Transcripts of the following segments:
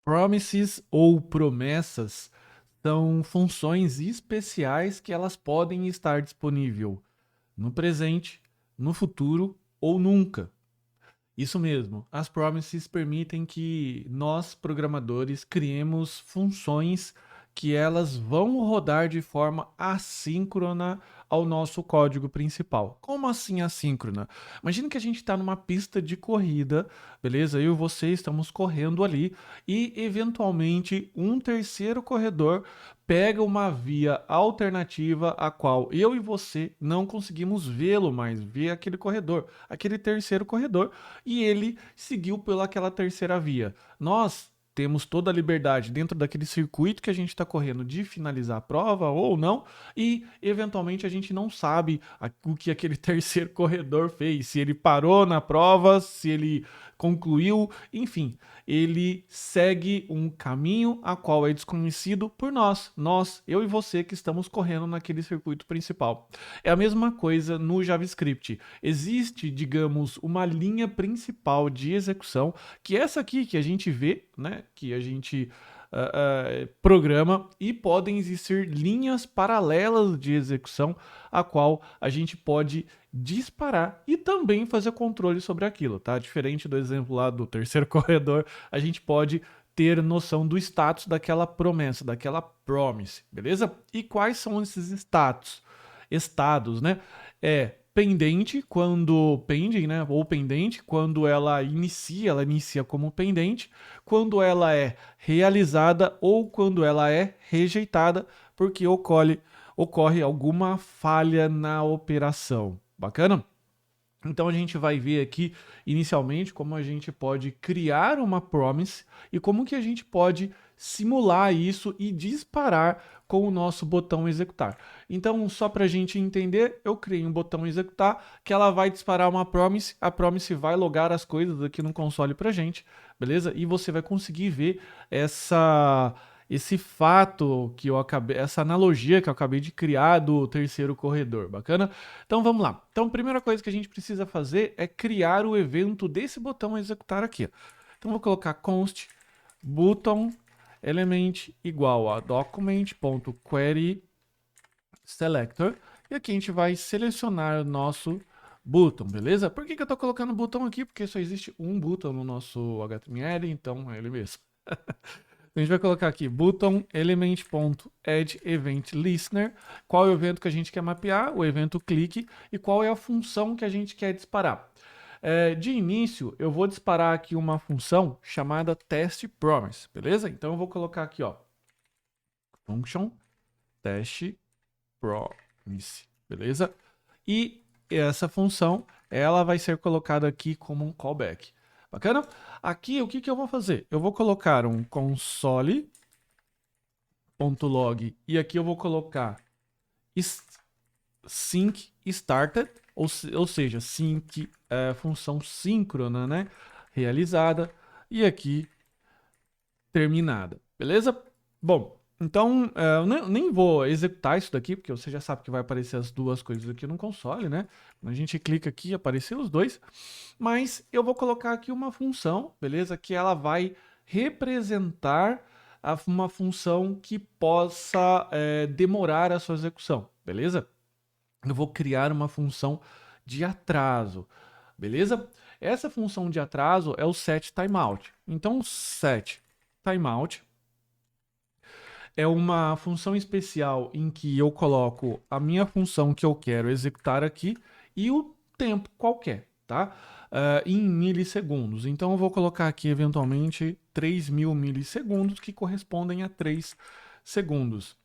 Promises ou promessas são funções especiais que elas podem estar disponível no presente, no futuro ou nunca. Isso mesmo, as promises permitem que nós, programadores, criemos funções que elas vão rodar de forma assíncrona ao nosso código principal. Como assim assíncrona? Imagina que a gente está numa pista de corrida, beleza? Eu e você estamos correndo ali e, eventualmente, um terceiro corredor pega uma via alternativa a qual eu e você não conseguimos vê-lo mais, ver aquele corredor, aquele terceiro corredor, e ele seguiu pelaquela terceira via. Nós temos toda a liberdade dentro daquele circuito que a gente está correndo de finalizar a prova ou não, e eventualmente a gente não sabe o que aquele terceiro corredor fez, se ele parou na prova, se ele concluiu, enfim, ele segue um caminho a qual é desconhecido por nós, eu e você que estamos correndo naquele circuito principal. É a mesma coisa no JavaScript. Existe, digamos, uma linha principal de execução, que é essa aqui que a gente vê, né, que a gente programa, e podem existir linhas paralelas de execução a qual a gente pode disparar e também fazer controle sobre aquilo, tá? Diferente do exemplo lá do terceiro corredor, a gente pode ter noção do status daquela promessa, daquela promise, beleza? E quais são esses status? Estados, né? É pendente quando pending, né? Ou pendente quando ela inicia como pendente, quando ela é realizada ou quando ela é rejeitada, porque ocorre alguma falha na operação. Bacana? Então a gente vai ver aqui inicialmente como a gente pode criar uma promise e como que a gente pode simular isso e disparar com o nosso botão executar. Então, só para a gente entender, eu criei um botão executar que ela vai disparar uma promise, a promise vai logar as coisas aqui no console para gente, beleza? E você vai conseguir ver esse fato que eu acabei, essa analogia que eu acabei de criar do terceiro corredor, bacana? Então vamos lá. Então a primeira coisa que a gente precisa fazer é criar o evento desse botão executar aqui. Então vou colocar const button element igual a document.query selector, e aqui a gente vai selecionar o nosso button, beleza? Por que eu estou colocando botão aqui? Porque só existe um button no nosso HTML, então é ele mesmo. A gente vai colocar aqui button element.add event listener, qual é o evento que a gente quer mapear, o evento clique, e qual é a função que a gente quer disparar. De início, eu vou disparar aqui uma função chamada test promise, beleza? Então eu vou colocar aqui, ó, function test promise, beleza? E essa função, ela vai ser colocada aqui como um callback. Bacana? Aqui, o que eu vou fazer? Eu vou colocar um console.log e aqui eu vou colocar sync started, ou seja, sync é função síncrona, né? Realizada, e aqui terminada, beleza? Bom, então eu nem vou executar isso daqui, porque você já sabe que vai aparecer as duas coisas aqui no console, né? Quando a gente clica aqui, apareceu os dois, mas eu vou colocar aqui uma função, beleza? Que ela vai representar uma função que possa demorar a sua execução, beleza? Eu vou criar uma função de atraso, beleza? Essa função de atraso é o set timeout. Então, set timeout é uma função especial em que eu coloco a minha função que eu quero executar aqui e o tempo qualquer, tá? Em milissegundos. Então eu vou colocar aqui eventualmente 3.000 milissegundos, que correspondem a 3 segundos.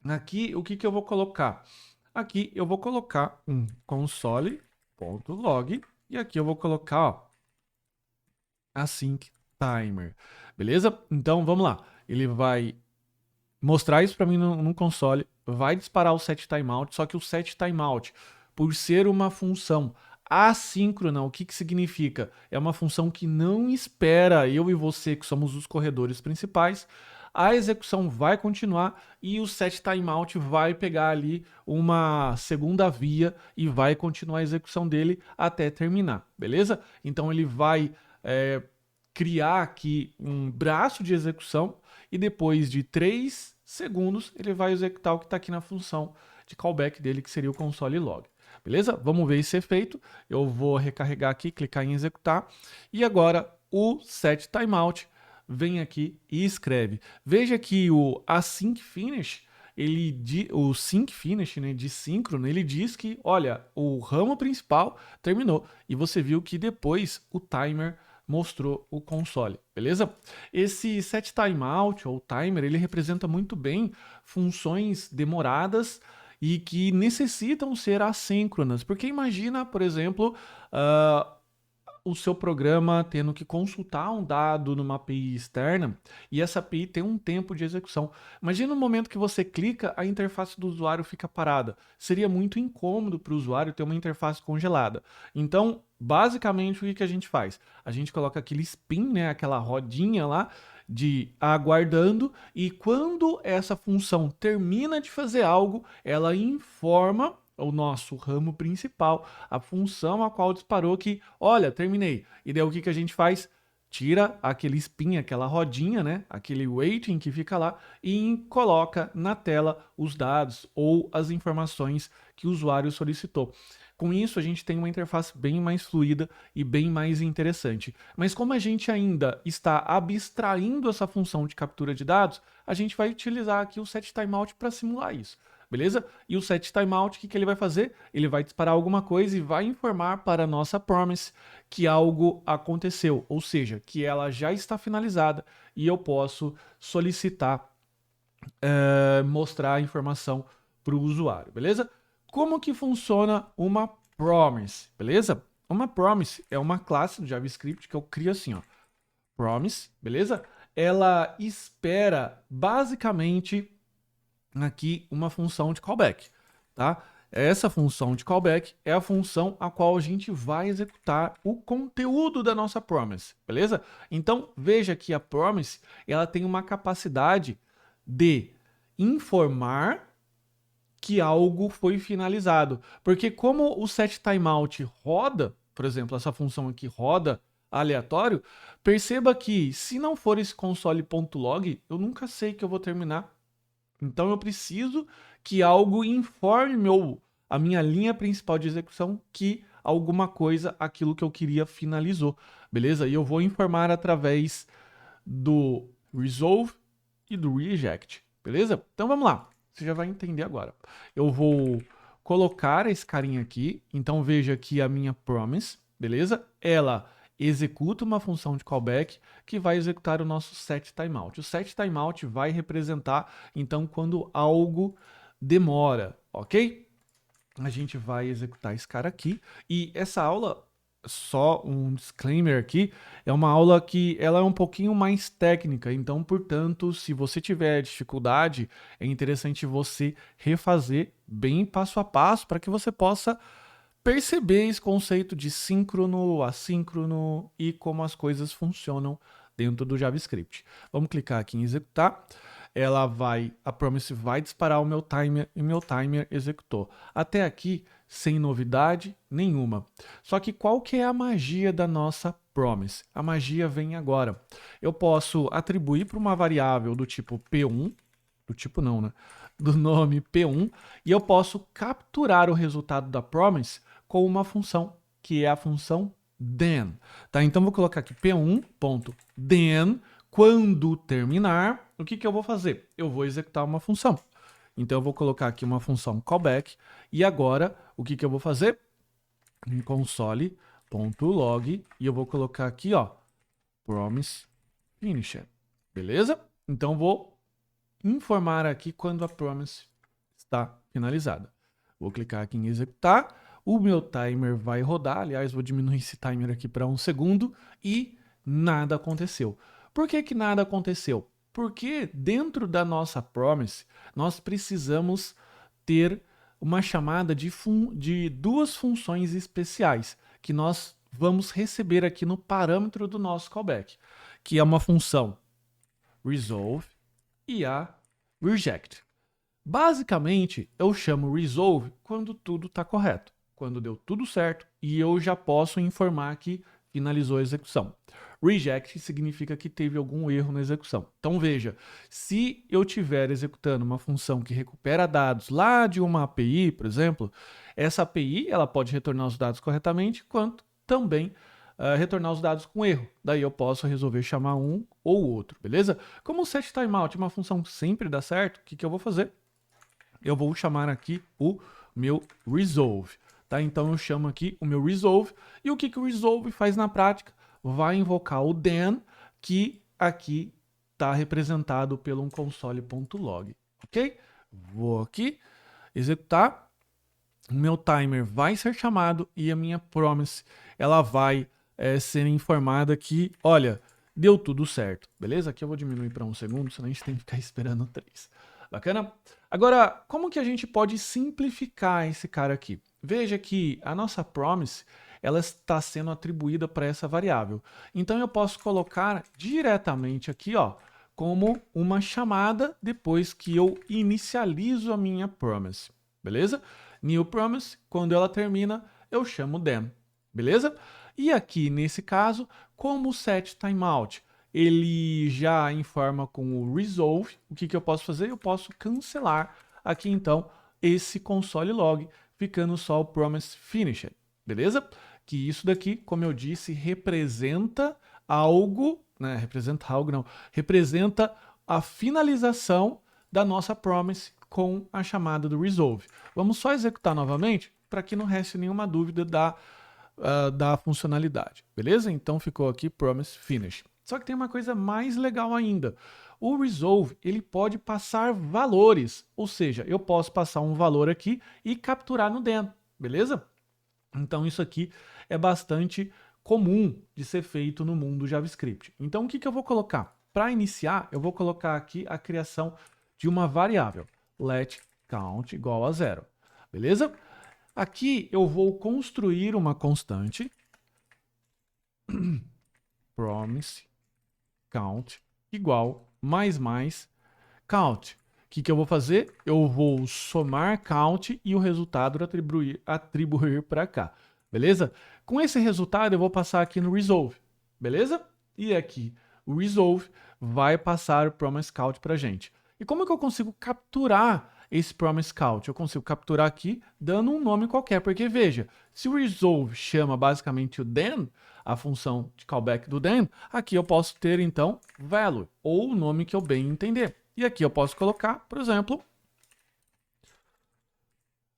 Aqui, o que eu vou colocar? Aqui eu vou colocar um console.log e aqui eu vou colocar, ó, async timer, beleza? Então vamos lá. Ele vai mostrar isso para mim no console, vai disparar o set timeout, só que o set timeout, por ser uma função assíncrona, o que significa? É uma função que não espera eu e você, que somos os corredores principais, a execução vai continuar e o set timeout vai pegar ali uma segunda via e vai continuar a execução dele até terminar, beleza? Então ele vai criar aqui um braço de execução e depois de 3 segundos ele vai executar o que está aqui na função de callback dele, que seria o console log. Beleza? Vamos ver esse efeito. Eu vou recarregar aqui, clicar em executar. E agora o set timeout vem aqui e escreve. Veja que o async finish, o sync finish, né, de síncrono, ele diz que, olha, o ramo principal terminou. E você viu que depois o timer mostrou o console, beleza? Esse set timeout ou timer, ele representa muito bem funções demoradas e que necessitam ser assíncronas, porque imagina, por exemplo, o seu programa tendo que consultar um dado numa API externa e essa API tem um tempo de execução. Imagina no momento que você clica, a interface do usuário fica parada. Seria muito incômodo para o usuário ter uma interface congelada. Então, basicamente, o que a gente faz? A gente coloca aquele spin, né, aquela rodinha lá, de aguardando, e quando essa função termina de fazer algo, ela informa o nosso ramo principal, a função a qual disparou que, olha, terminei. E daí o que a gente faz? Tira aquele spin, aquela rodinha, né? Aquele waiting que fica lá e coloca na tela os dados ou as informações que o usuário solicitou. Com isso, a gente tem uma interface bem mais fluida e bem mais interessante. Mas como a gente ainda está abstraindo essa função de captura de dados, a gente vai utilizar aqui o set timeout para simular isso. Beleza? E o set timeout, o que ele vai fazer? Ele vai disparar alguma coisa e vai informar para a nossa promise que algo aconteceu, ou seja, que ela já está finalizada e eu posso solicitar mostrar a informação para o usuário, beleza? Como que funciona uma promise, beleza? Uma promise é uma classe do JavaScript que eu crio assim, ó, promise, beleza? Ela espera basicamente aqui uma função de callback, tá? Essa função de callback é a função a qual a gente vai executar o conteúdo da nossa promise, beleza? Então, veja que a promise, ela tem uma capacidade de informar que algo foi finalizado. Porque como o set timeout roda, por exemplo, essa função aqui roda aleatório, perceba que se não for esse console.log, eu nunca sei que eu vou terminar. Então eu preciso que algo informe a minha linha principal de execução que alguma coisa, aquilo que eu queria, finalizou, beleza? E eu vou informar através do resolve e do reject, beleza? Então vamos lá, você já vai entender agora. Eu vou colocar esse carinha aqui, então veja aqui a minha promise, beleza? Ela executa uma função de callback que vai executar o nosso set timeout. O set timeout vai representar, então, quando algo demora, ok? A gente vai executar esse cara aqui. E essa aula, só um disclaimer aqui, é uma aula que ela é um pouquinho mais técnica, então, portanto, se você tiver dificuldade, é interessante você refazer bem passo a passo para que você possa perceber esse conceito de síncrono, assíncrono e como as coisas funcionam dentro do JavaScript. Vamos clicar aqui em executar. A promise vai disparar o meu timer e meu timer executou. Até aqui, sem novidade nenhuma. Só que qual que é a magia da nossa promise? A magia vem agora. Eu posso atribuir para uma variável do tipo P1, do tipo não, né? Do nome P1, e eu posso capturar o resultado da promise com uma função, que é a função then. Tá? Então vou colocar aqui p1.then, quando terminar, o que eu vou fazer? Eu vou executar uma função. Então eu vou colocar aqui uma função callback, e agora o que eu vou fazer? Em console.log, e eu vou colocar aqui, ó, promise finished. Beleza? Então vou informar aqui quando a promise está finalizada. Vou clicar aqui em executar. O meu timer vai rodar, aliás, vou diminuir esse timer aqui para 1 segundo e nada aconteceu. Por que nada aconteceu? Porque dentro da nossa promise, nós precisamos ter uma chamada de duas funções especiais que nós vamos receber aqui no parâmetro do nosso callback, que é uma função resolve e a reject. Basicamente, eu chamo resolve quando tudo está correto, quando deu tudo certo e eu já posso informar que finalizou a execução. Reject significa que teve algum erro na execução. Então veja, se eu estiver executando uma função que recupera dados lá de uma API, por exemplo, essa API ela pode retornar os dados corretamente, quanto também retornar os dados com erro. Daí eu posso resolver chamar um ou outro, beleza? Como o setTimeout é uma função que sempre dá certo, o que eu vou fazer? Eu vou chamar aqui o meu resolve. Tá? Então eu chamo aqui o meu resolve. E o que o resolve faz na prática? Vai invocar o then, que aqui está representado pelo um console.log. Ok? Vou aqui executar. O meu timer vai ser chamado e a minha promise ela vai ser informada que, olha, deu tudo certo. Beleza? Aqui eu vou diminuir para 1 segundo, senão a gente tem que ficar esperando 3. Bacana? Agora, como que a gente pode simplificar esse cara aqui? Veja que a nossa promise ela está sendo atribuída para essa variável. Então eu posso colocar diretamente aqui, ó, como uma chamada depois que eu inicializo a minha promise. Beleza? New promise, quando ela termina, eu chamo them. Beleza? E aqui nesse caso, como o setTimeout ele já informa com o resolve, o que eu posso fazer? Eu posso cancelar aqui então esse console log, ficando só o promise finished, beleza? Que isso daqui, como eu disse, representa algo, né? Representa a finalização da nossa promise com a chamada do resolve. Vamos só executar novamente para que não reste nenhuma dúvida da funcionalidade, beleza? Então ficou aqui promise finish. Só que tem uma coisa mais legal ainda. O resolve, ele pode passar valores, ou seja, eu posso passar um valor aqui e capturar no then, beleza? Então isso aqui é bastante comum de ser feito no mundo JavaScript. Então o que eu vou colocar? Para iniciar, eu vou colocar aqui a criação de uma variável, let count igual a 0, beleza? Aqui eu vou construir uma constante, promise count igual mais count. O que eu vou fazer? Eu vou somar count e o resultado atribuir para cá, beleza? Com esse resultado eu vou passar aqui no resolve, beleza? E aqui o resolve vai passar o promise count para a gente. E como que eu consigo capturar esse promise count? Eu consigo capturar aqui dando um nome qualquer, porque veja, se o resolve chama basicamente o then, a função de callback do then, aqui eu posso ter então value, ou o nome que eu bem entender. E aqui eu posso colocar, por exemplo,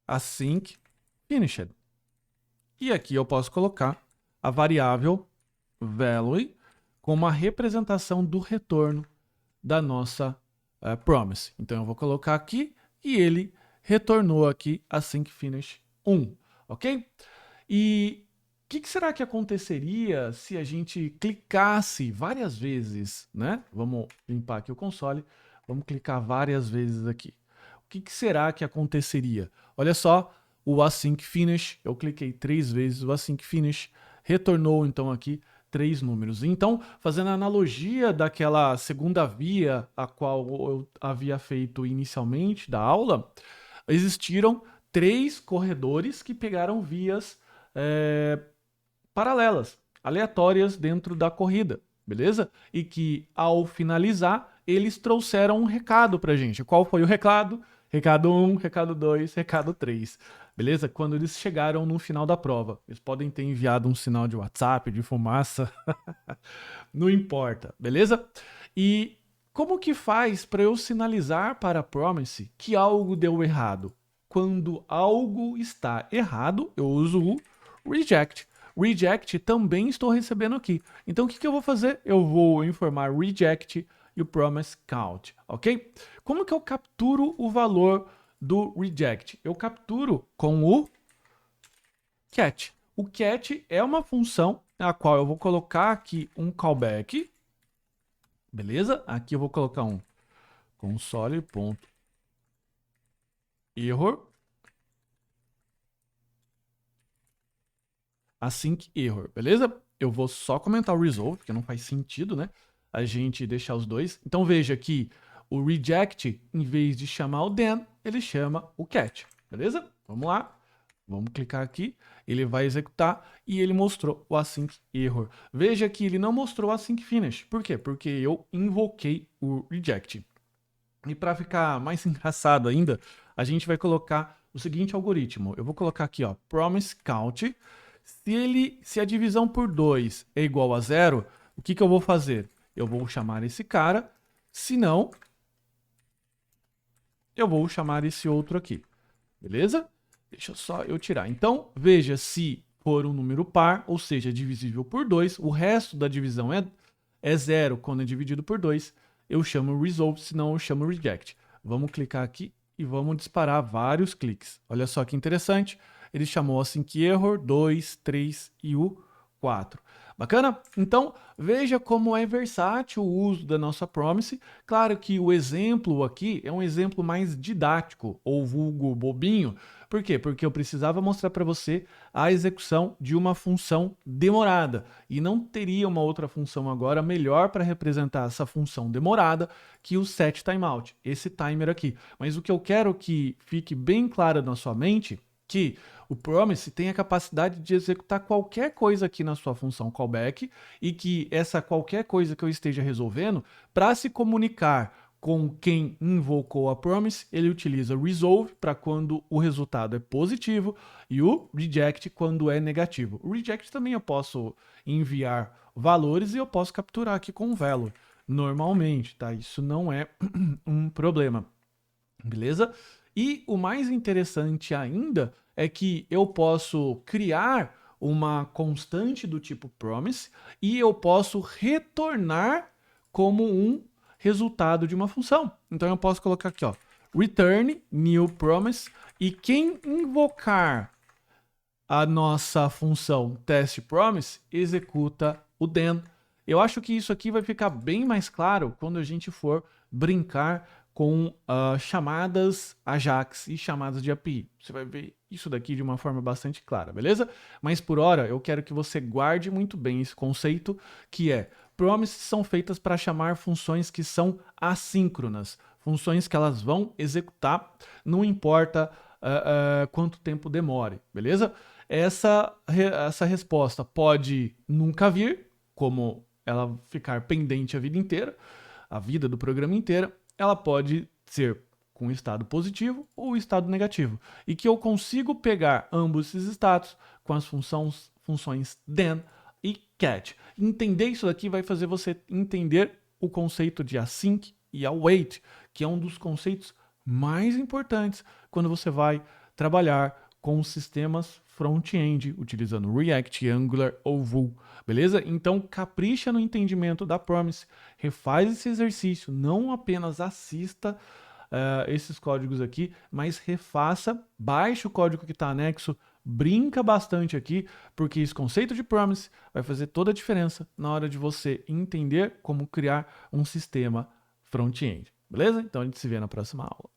async finished. E aqui eu posso colocar a variável value como a representação do retorno da nossa promise. Então eu vou colocar aqui e ele retornou aqui async finish 1, ok? E o que será que aconteceria se a gente clicasse várias vezes, né? Vamos limpar aqui o console, vamos clicar várias vezes aqui. O que será que aconteceria? Olha só, o async finish, eu cliquei 3 vezes, o async finish retornou então aqui 3 números. Então, fazendo a analogia daquela segunda via a qual eu havia feito inicialmente da aula, existiram 3 corredores que pegaram vias paralelas, aleatórias dentro da corrida, beleza? E que ao finalizar, eles trouxeram um recado pra gente. Qual foi o recado? Recado 1, recado 2, recado 3. Beleza? Quando eles chegaram no final da prova. Eles podem ter enviado um sinal de WhatsApp, de fumaça. Não importa, beleza? E como que faz para eu sinalizar para a promise que algo deu errado? Quando algo está errado, eu uso o reject. Reject também estou recebendo aqui. Então o que eu vou fazer? Eu vou informar reject e o promise count, ok? Como que eu capturo o valor do reject? Eu capturo com o cat. O cat é uma função a qual eu vou colocar aqui um callback, beleza? Aqui eu vou colocar um console.error async error, beleza? Eu vou só comentar o resolve, porque não faz sentido, né? A gente deixar os dois. Então veja que o reject, em vez de chamar o then, ele chama o cat, beleza? Vamos lá. Vamos clicar aqui, ele vai executar e ele mostrou o async error. Veja que ele não mostrou o async finish. Por quê? Porque eu invoquei o reject. E para ficar mais engraçado ainda, a gente vai colocar o seguinte algoritmo. Eu vou colocar aqui, ó, promise count. Se a divisão por 2 é igual a 0, o que eu vou fazer? Eu vou chamar esse cara, se não, eu vou chamar esse outro aqui, beleza? Deixa só eu tirar. Então, veja, se for um número par, ou seja, divisível por 2, o resto da divisão é 0 quando é dividido por 2, eu chamo resolve, senão eu chamo reject. Vamos clicar aqui e vamos disparar vários cliques. Olha só que interessante. Ele chamou async error 2, 3 e o 4. Bacana? Então, veja como é versátil o uso da nossa promise. Claro que o exemplo aqui é um exemplo mais didático, ou vulgo bobinho. Por quê? Porque eu precisava mostrar para você a execução de uma função demorada. E não teria uma outra função agora melhor para representar essa função demorada que o setTimeout, esse timer aqui. Mas o que eu quero que fique bem claro na sua mente que o promise tem a capacidade de executar qualquer coisa aqui na sua função callback e que essa qualquer coisa que eu esteja resolvendo, para se comunicar com quem invocou a promise, ele utiliza resolve para quando o resultado é positivo e o reject quando é negativo. O reject também eu posso enviar valores e eu posso capturar aqui com value normalmente, tá? Isso não é um problema, beleza? E o mais interessante ainda é que eu posso criar uma constante do tipo promise e eu posso retornar como um resultado de uma função. Então eu posso colocar aqui, ó, return new promise, e quem invocar a nossa função testPromise executa o then. Eu acho que isso aqui vai ficar bem mais claro quando a gente for brincar com chamadas Ajax e chamadas de API. Você vai ver isso daqui de uma forma bastante clara, beleza? Mas por hora eu quero que você guarde muito bem esse conceito, que é promises são feitas para chamar funções que são assíncronas, funções que elas vão executar, não importa quanto tempo demore, beleza? Essa resposta pode nunca vir, como ela ficar pendente a vida inteira, a vida do programa inteira. Ela pode ser com estado positivo ou estado negativo. E que eu consigo pegar ambos esses status com as funções then e catch. Entender isso daqui vai fazer você entender o conceito de async e await, que é um dos conceitos mais importantes quando você vai trabalhar com sistemas front-end, utilizando React, Angular ou Vue, beleza? Então, capricha no entendimento da promise, refaz esse exercício, não apenas assista esses códigos aqui, mas refaça, baixe o código que está anexo, brinca bastante aqui, porque esse conceito de promise vai fazer toda a diferença na hora de você entender como criar um sistema front-end, beleza? Então, a gente se vê na próxima aula.